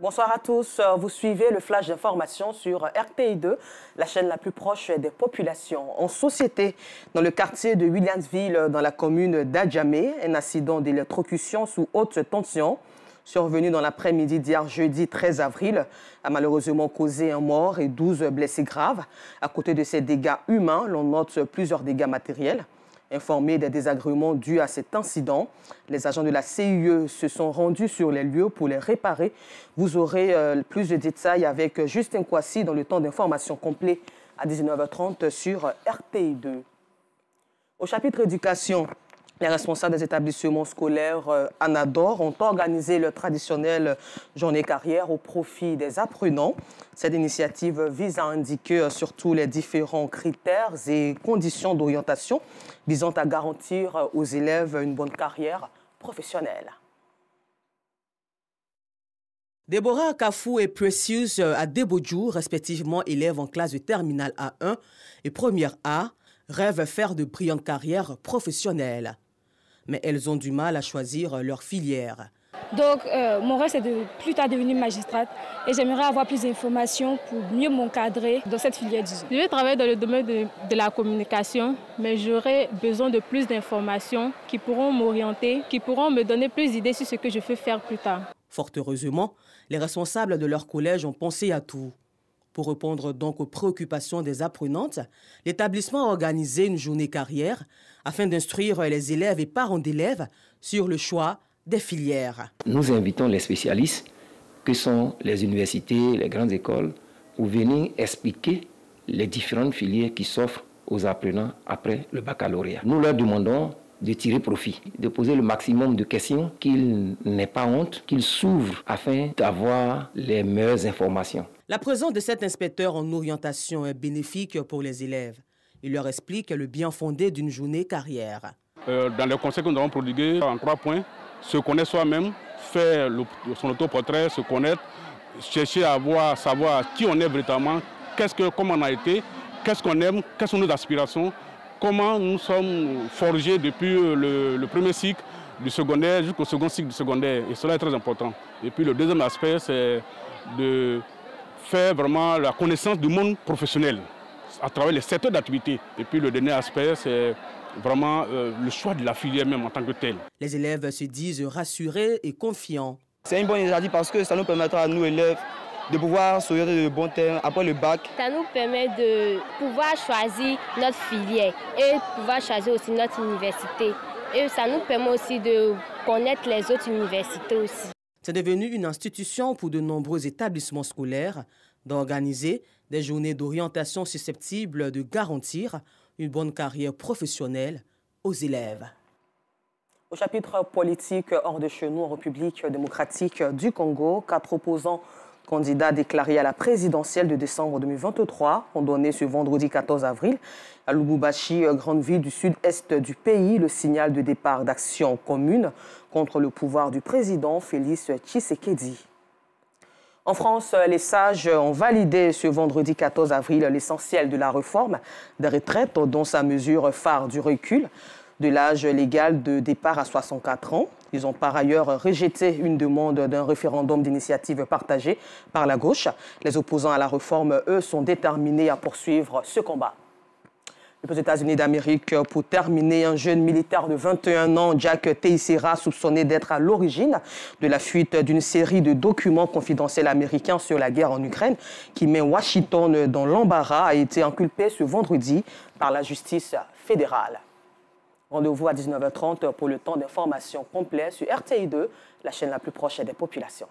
Bonsoir à tous. Vous suivez le flash d'information sur RTI2, la chaîne la plus proche des populations. En société, dans le quartier de Williamsville, dans la commune d'Adjamé, un accident d'électrocution sous haute tension survenu dans l'après-midi d'hier jeudi 13 avril a malheureusement causé un mort et 12 blessés graves. À côté de ces dégâts humains, l'on note plusieurs dégâts matériels. Informés des désagréments dus à cet incident, les agents de la CIE se sont rendus sur les lieux pour les réparer. Vous aurez plus de détails avec Justin Kwasi dans le temps d'information complet à 19h30 sur RTI2. Au chapitre éducation, les responsables des établissements scolaires Anador ont organisé leur traditionnelle journée carrière au profit des apprenants. Cette initiative vise à indiquer surtout les différents critères et conditions d'orientation visant à garantir aux élèves une bonne carrière professionnelle. Déborah Kafou et Precious Adebodjou, respectivement élèves en classe de terminale A1 et première A, rêvent faire de brillantes carrières professionnelles. Mais elles ont du mal à choisir leur filière. Donc, mon rêve, c'est de plus tard devenir magistrate et j'aimerais avoir plus d'informations pour mieux m'encadrer dans cette filière, disons. Je vais travailler dans le domaine de la communication, mais j'aurai besoin de plus d'informations qui pourront m'orienter, qui pourront me donner plus d'idées sur ce que je veux faire plus tard. Fort heureusement, les responsables de leur collège ont pensé à tout. Pour répondre donc aux préoccupations des apprenantes, l'établissement a organisé une journée carrière afin d'instruire les élèves et parents d'élèves sur le choix des filières. Nous invitons les spécialistes, que sont les universités, les grandes écoles, pour venir expliquer les différentes filières qui s'offrent aux apprenants après le baccalauréat. Nous leur demandons de tirer profit, de poser le maximum de questions, qu'ils n'aient pas honte, qu'ils s'ouvrent afin d'avoir les meilleures informations. La présence de cet inspecteur en orientation est bénéfique pour les élèves. Il leur explique le bien fondé d'une journée carrière. Dans les conseils que nous avons prodigués en 3 points, se connaître soi-même, faire son autoportrait, se connaître, chercher à savoir qui on est véritablement, comment on a été, qu'est-ce qu'on aime, quelles sont nos aspirations, comment nous sommes forgés depuis le premier cycle du secondaire jusqu'au second cycle du secondaire. Et cela est très important. Et puis le deuxième aspect, c'est de faire vraiment la connaissance du monde professionnel à travers les secteurs d'activité. Et puis le dernier aspect, c'est vraiment le choix de la filière même en tant que telle. Les élèves se disent rassurés et confiants. C'est une bonne initiative parce que ça nous permettra à nous, élèves, de pouvoir s'orienter de bons termes après le bac. Ça nous permet de pouvoir choisir notre filière et pouvoir choisir aussi notre université. Et ça nous permet aussi de connaître les autres universités aussi. C'est devenu une institution pour de nombreux établissements scolaires d'organiser des journées d'orientation susceptibles de garantir une bonne carrière professionnelle aux élèves. Au chapitre politique hors de chez nous en République démocratique du Congo, 4 opposants candidats déclarés à la présidentielle de décembre 2023 ont donné ce vendredi 14 avril à Lubumbashi, grande ville du sud-est du pays, le signal de départ d'action commune contre le pouvoir du président Félix Tshisekedi. En France, les sages ont validé ce vendredi 14 avril l'essentiel de la réforme des retraites, dont sa mesure phare du recul de l'âge légal de départ à 64 ans. Ils ont par ailleurs rejeté une demande d'un référendum d'initiative partagée par la gauche. Les opposants à la réforme, eux, sont déterminés à poursuivre ce combat. Aux États-Unis d'Amérique, pour terminer, un jeune militaire de 21 ans, Jack Teixeira, soupçonné d'être à l'origine de la fuite d'une série de documents confidentiels américains sur la guerre en Ukraine, qui met Washington dans l'embarras, a été inculpé ce vendredi par la justice fédérale. Rendez-vous à 19h30 pour le temps d'information complet sur RTI2, la chaîne la plus proche des populations.